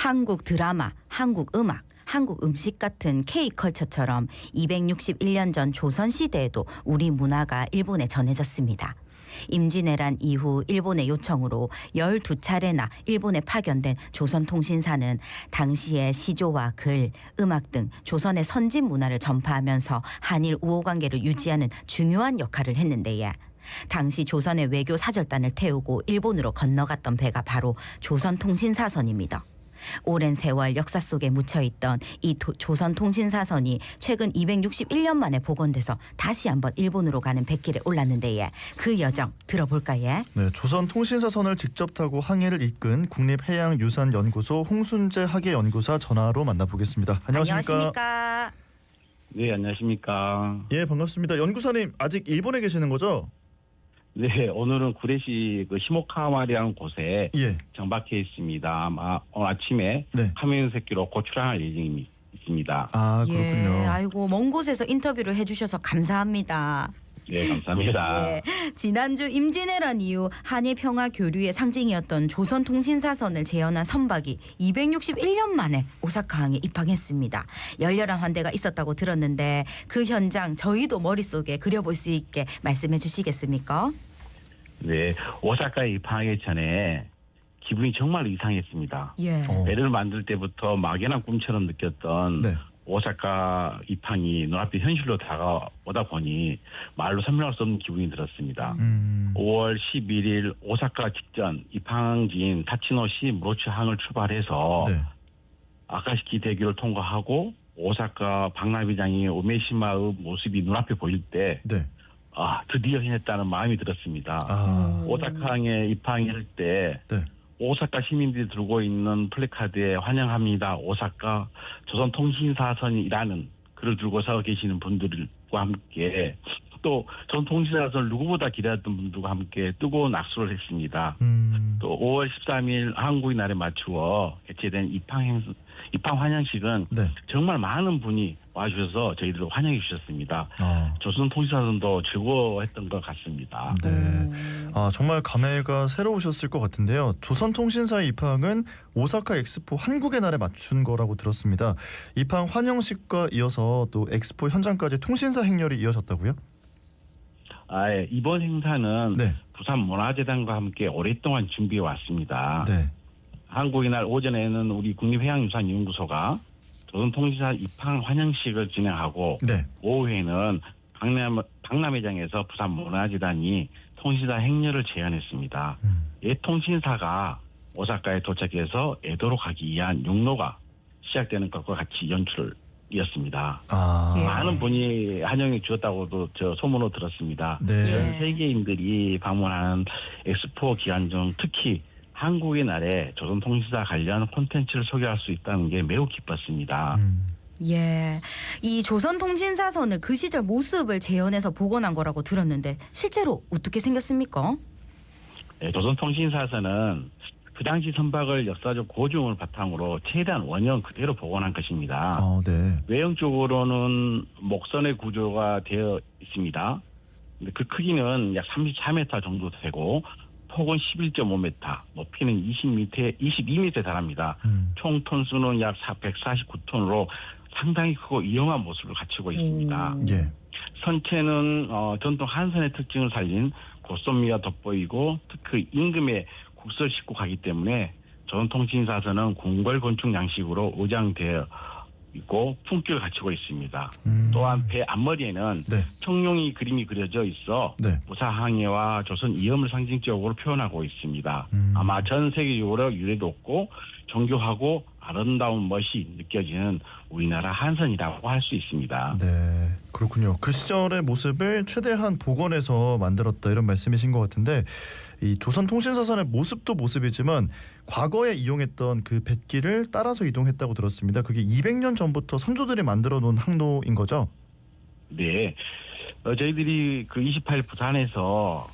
한국 드라마, 한국 음악, 한국 음식 같은 K컬처처럼 261년 전 조선시대에도 우리 문화가 일본에 전해졌습니다. 임진왜란 이후 일본의 요청으로 12차례나 일본에 파견된 조선통신사는 당시의 시조와 글, 음악 등 조선의 선진 문화를 전파하면서 한일 우호관계를 유지하는 중요한 역할을 했는데요. 당시 조선의 외교 사절단을 태우고 일본으로 건너갔던 배가 바로 조선통신사선입니다. 오랜 세월 역사 속에 묻혀있던 이 조선통신사선이 최근 261년 만에 복원돼서 다시 한번 일본으로 가는 백길에 올랐는데 그 여정 들어볼까요? 네, 조선통신사선을 직접 타고 항해를 이끈 국립해양유산연구소 홍순재 학예연구사 전화로 만나보겠습니다. 안녕하십니까? 네, 안녕하십니까? 예, 반갑습니다. 연구사님 아직 일본에 계시는 거죠? 네, 오늘은 구례시 그 시모카와리라는 곳에 예. 정박해 있습니다. 아마 오늘 아침에 네. 카메인새끼로 고출항할 예정이 있습니다. 아, 그렇군요. 예, 아이고 먼 곳에서 인터뷰를 해주셔서 감사합니다. 네, 감사합니다. 예, 지난주 임진왜란 이후 한일 평화 교류의 상징이었던 조선통신사선을 재현한 선박이 261년 만에 오사카항에 입항했습니다. 열렬한 환대가 있었다고 들었는데 그 현장 저희도 머릿속에 그려볼 수 있게 말씀해 주시겠습니까? 네, 오사카에 입항하기 전에 기분이 정말 이상했습니다. 예. 배를 만들 때부터 막연한 꿈처럼 느꼈던 네. 오사카 입항이 눈앞에 현실로 다가오다 보니 말로 설명할 수 없는 기분이 들었습니다. 5월 11일 오사카 직전 입항지인 타치노시 무로츠항을 출발해서 네. 아카시키 대교를 통과하고 오사카 박나비장이 오메시마의 모습이 눈앞에 보일 때 네. 드디어 해냈다는 마음이 들었습니다. 오사카항에 입항할 때 네. 오사카 시민들이 들고 있는 플래카드에 환영합니다. 오사카 조선통신사선이라는 글을 들고 서 계시는 분들과 함께 또 조선통신사선을 누구보다 기다렸던 분들과 함께 뜨거운 악수를 했습니다. 또 5월 13일 한국의 날에 맞추어 개최된 입항 환영식은 네. 정말 많은 분이 와주셔서 저희들을 환영해 주셨습니다. 조선통신사선도 즐거워했던 것 같습니다. 네. 정말 감회가 새로우셨을 것 같은데요. 조선통신사의 입항은 오사카 엑스포 한국의 날에 맞춘 거라고 들었습니다. 입항 환영식과 이어서 또 엑스포 현장까지 통신사 행렬이 이어졌다고요? 예. 이번 행사는 네. 부산문화재단과 함께 오랫동안 준비해 왔습니다. 네. 한국의 날 오전에는 우리 국립해양유산연구소가 조선통신사 입항 환영식을 진행하고 네. 오후에는 박람회장에서 부산문화재단이 통신사 행렬을 제안했습니다. 옛 통신사가 오사카에 도착해서 에도로 가기 위한 육로가 시작되는 것과 같이 연출이었습니다. 예. 많은 분이 환영해 주었다고도 저 소문으로 들었습니다. 네. 전 세계인들이 방문하는 엑스포 기간 중 특히 한국의 날에 조선통신사 관련 콘텐츠를 소개할 수 있다는 게 매우 기뻤습니다. 예, 이 조선통신사선을 그 시절 모습을 재현해서 복원한 거라고 들었는데 실제로 어떻게 생겼습니까? 네, 조선통신사선은 그 당시 선박을 역사적 고증을 바탕으로 최대한 원형 그대로 복원한 것입니다. 네. 외형적으로는 목선의 구조가 되어 있습니다. 근데 그 크기는 약 34m 정도 되고 폭은 11.5m, 높이는 22m에 달합니다. 총 톤수는 약 149톤으로 상당히 크고 위험한 모습을 갖추고 있습니다. 예. 선체는 전통 한선의 특징을 살린 고소미가 돋보이고 특히 임금의 국서를 싣고 가기 때문에 조선통신사선은 궁궐 건축 양식으로 의장되어 있고 품격을 갖추고 있습니다. 또한 배 앞머리에는 네. 청룡이 그림이 그려져 있어 네. 무사항해와 조선 이음을 상징적으로 표현하고 있습니다. 아마 전 세계적으로 유래됐고 정교하고 아름다운 멋이 느껴지는 우리나라 한선이라고 할 수 있습니다. 네, 그렇군요. 그 시절의 모습을 최대한 복원해서 만들었다 이런 말씀이신 것 같은데 이 조선통신사선의 모습도 모습이지만 과거에 이용했던 그 뱃길을 따라서 이동했다고 들었습니다. 그게 200년 전부터 선조들이 만들어 놓은 항로인 거죠? 네, 저희들이 그 28일 부산에서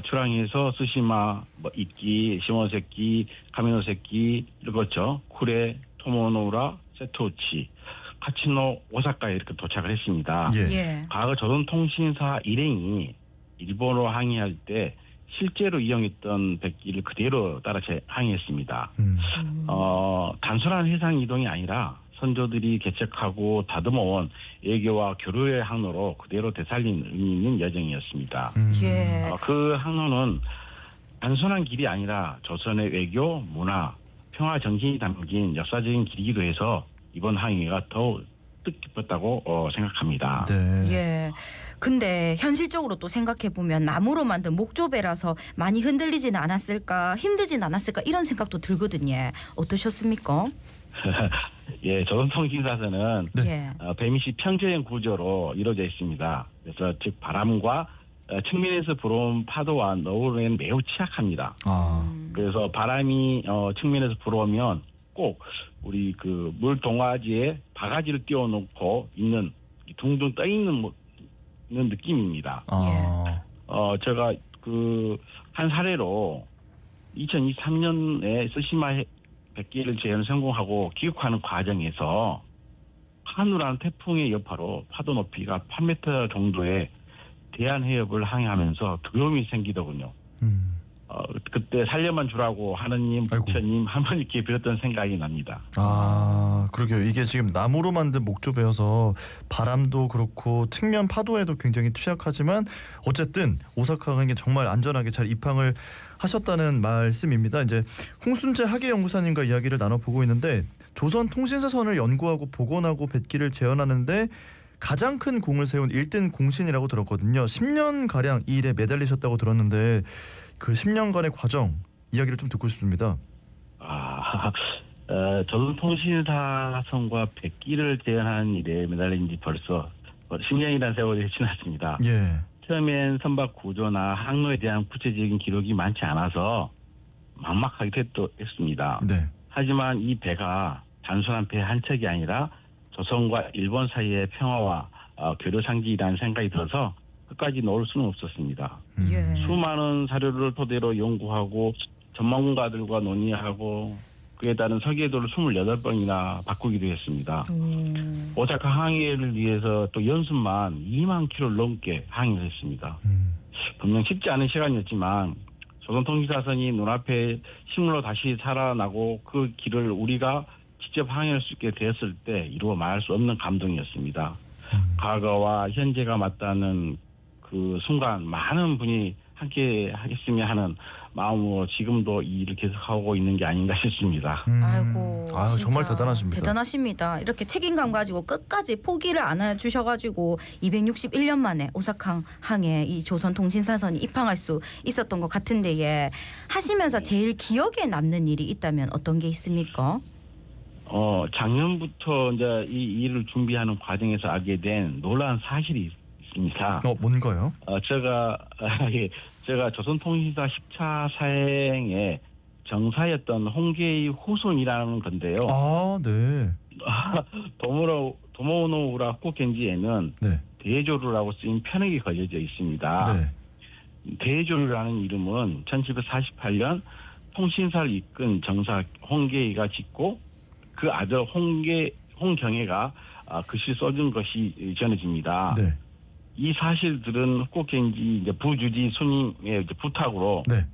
출항해서 스시마, 이끼, 시모세끼, 카미노세끼 읽었죠. 쿠레, 토모노우라, 세토우치, 카치노, 오사카에 이렇게 도착을 했습니다. 예. 예. 과거 조선통신사 일행이 일본으로 항해할 때 실제로 이용했던 백기를 그대로 따라 항해했습니다. 음. 단순한 해상 이동이 아니라 선조들이 개척하고 다듬어온 외교와 교류의 항로로 그대로 되살린 의미 있는 여정이었습니다. 예. 그 항로는 단순한 길이 아니라 조선의 외교, 문화, 평화 정신이 담긴 역사적인 길이기도 해서 이번 항해가 더욱 뜻깊었다고 생각합니다. 네. 예. 근데 현실적으로 또 생각해 보면 나무로 만든 목조배라서 많이 흔들리지는 않았을까, 힘들진 않았을까 이런 생각도 들거든요. 어떠셨습니까? 예, 조선통신사서는 네. 예. 배미시 평저형 구조로 이루어져 있습니다. 그래서 즉 바람과 측면에서 불어온 파도와 너울에는 매우 취약합니다. 아. 그래서 바람이 측면에서 불어오면 꼭 우리 그 물 동화지에 바가지를 띄워놓고 있는 둥둥 떠 있는 느낌입니다. 아. 제가 그 한 사례로 2023년에 스시마 백기를 재현 성공하고 귀국하는 과정에서 한우라는 태풍의 여파로 파도 높이가 8m 정도의 대한해협을 항해하면서 두려움이 생기더군요. 그때 살려만 주라고 하느님, 아이고. 부처님 한 번씩 빌었던 생각이 납니다. 아, 그러게요. 이게 지금 나무로 만든 목조배여서 바람도 그렇고 측면 파도에도 굉장히 취약하지만 어쨌든 오사카항에 정말 안전하게 잘 입항을 하셨다는 말씀입니다. 이제 홍순재 학예연구사님과 이야기를 나눠보고 있는데 조선 통신사선을 연구하고 복원하고 뱃기를 재현하는데 가장 큰 공을 세운 1등 공신이라고 들었거든요. 10년 가량 이 일에 매달리셨다고 들었는데 그 10년간의 과정 이야기를 좀 듣고 싶습니다. 조선통신사선과 백기를 재현하는 일에 매달린 지 벌써 10년이라는 세월이 지났습니다. 예. 처음엔 선박 구조나 항로에 대한 구체적인 기록이 많지 않아서 막막하게 했습니다. 네. 하지만 이 배가 단순한 배 한 척이 아니라 조선과 일본 사이의 평화와 교류 상징이라는 생각이 들어서 끝까지 놓을 수는 없었습니다. 예. 수많은 사료를 토대로 연구하고 전문가들과 논의하고 그에 따른 설계도를 28번이나 바꾸기도 했습니다. 오사카 항해를 위해서 또 연습만 2만 킬로를 넘게 항해를 했습니다. 분명 쉽지 않은 시간이었지만 조선통신사선이 눈앞에 식물로 다시 살아나고 그 길을 우리가 직접 항해할 수 있게 되었을 때 이루어 말할 수 없는 감동이었습니다. 과거와 현재가 맞닿는 그 순간 많은 분이 함께 하겠으면 하는 마음으로 지금도 이 일을 계속하고 있는 게 아닌가 싶습니다. 아이고, 아유, 진짜 정말 대단하십니다. 대단하십니다. 이렇게 책임감 가지고 끝까지 포기를 안 해주셔가지고 261년 만에 오사카 항에 이 조선통신사선이 입항할 수 있었던 것 같은데 예. 하시면서 제일 기억에 남는 일이 있다면 어떤 게 있습니까? 작년부터 이제 이 일을 준비하는 과정에서 알게 된 놀라운 사실이 있습니다. 뭔가요? 제가 조선통신사 10차 사행의 정사였던 홍계의 후손이라는 건데요. 아, 네. 도모노우라 후쿠겐지에는 네. 대조루라고 쓰인 편액이 걸려져 있습니다. 네. 대조루라는 이름은 1748년 통신사를 이끈 정사 홍계이가 짓고 그 아들 홍경애가 글씨 써준 것이 전해집니다. 네. 이 사실들은 후쿠겐지 이제 부주지 스님의 이제 부탁으로 네.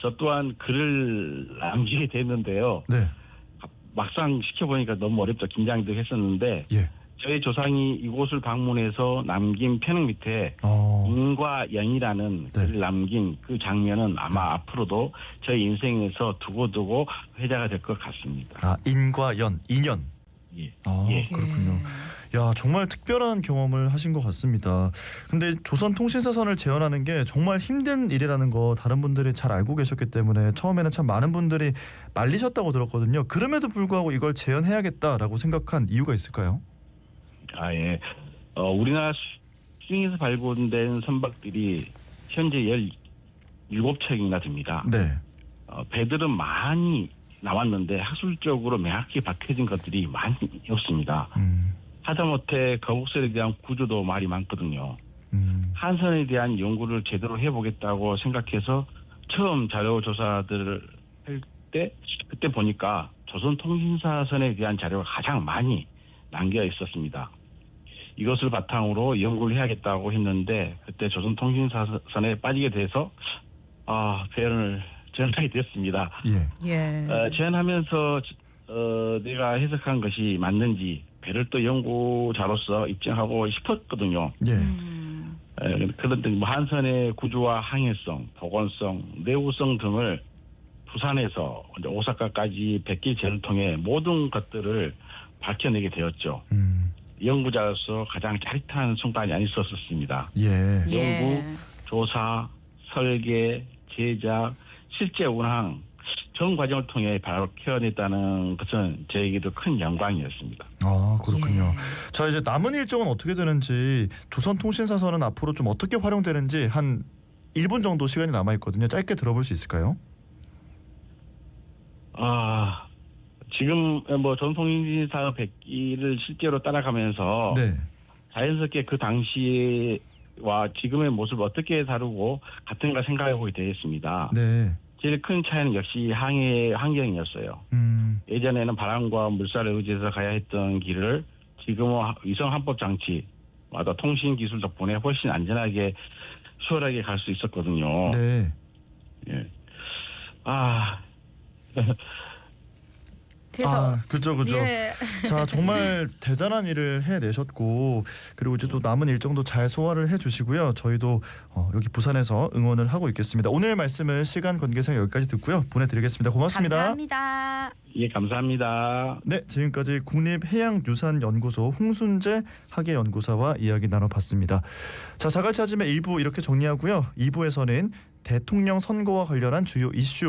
저 또한 글을 남기게 됐는데요. 네. 막상 시켜보니까 너무 어렵다 긴장도 했었는데 예. 저희 조상이 이곳을 방문해서 남긴 편액 밑에 인과 연이라는 네. 글을 남긴 그 장면은 아마 앞으로도 저희 인생에서 두고두고 회자가 될 것 같습니다. 아, 인과 연, 인연. 예. 아, 예. 그렇군요. 야, 정말 특별한 경험을 하신 것 같습니다. 근데 조선통신사선을 재현하는 게 정말 힘든 일이라는 거 다른 분들이 잘 알고 계셨기 때문에 처음에는 참 많은 분들이 말리셨다고 들었거든요. 그럼에도 불구하고 이걸 재현해야겠다라고 생각한 이유가 있을까요? 예. 우리나라 수중에서 발굴된 선박들이 현재 17척이나 됩니다. 네. 배들은 많이 나왔는데 학술적으로 명확히 밝혀진 것들이 많이 없습니다. 하다못해 거북선에 대한 구조도 말이 많거든요. 한선에 대한 연구를 제대로 해보겠다고 생각해서 처음 자료 조사들을 할 때 그때 보니까 조선통신사선에 대한 자료가 가장 많이 남겨 있었습니다. 이것을 바탕으로 연구를 해야겠다고 했는데 그때 조선통신사선에 빠지게 돼서 표현을 전하게 됐습니다. 예. 예. 제안하면서 내가 해석한 것이 맞는지 배를 또 연구자로서 입증하고 싶었거든요. 예. 그런데 뭐 한선의 구조와 항해성, 복원성, 내구성 등을 부산에서 이제 오사카까지 백기제를 통해 모든 것들을 밝혀내게 되었죠. 연구자로서 가장 짜릿한 순간이 아니었었습니다. 예. 연구, 조사, 설계, 제작, 실제 운항 전 과정을 통해 밝혀냈다는 것은 저에게도 큰 영광이었습니다. 아, 그렇군요. 예. 자, 이제 남은 일정은 어떻게 되는지, 조선통신사선은 앞으로 좀 어떻게 활용되는지 한 1분 정도 시간이 남아 있거든요. 짧게 들어볼 수 있을까요? 지금 뭐 전통인사 100기를 실제로 따라가면서 네. 자연스럽게 그 당시와 지금의 모습을 어떻게 다루고 같은가 생각해 보게 되었습니다. 네. 제일 큰 차이는 역시 항해 환경이었어요. 예전에는 바람과 물살에 의지해서 가야 했던 길을 지금은 위성 항법 장치마다 통신 기술 덕분에 훨씬 안전하게 수월하게 갈 수 있었거든요. 네. 예. 그래서 그죠. 예. 자, 정말 대단한 일을 해내셨고, 그리고 이제 또 남은 일정도 잘 소화를 해주시고요. 저희도 여기 부산에서 응원을 하고 있겠습니다. 오늘 말씀은 시간 관계상 여기까지 듣고요. 보내드리겠습니다. 고맙습니다. 감사합니다. 예, 감사합니다. 네, 지금까지 국립해양유산연구소 홍순재 학예연구사와 이야기 나눠봤습니다. 자, 자갈치 아침의 1부 이렇게 정리하고요. 2부에서는 대통령 선거와 관련한 주요 이슈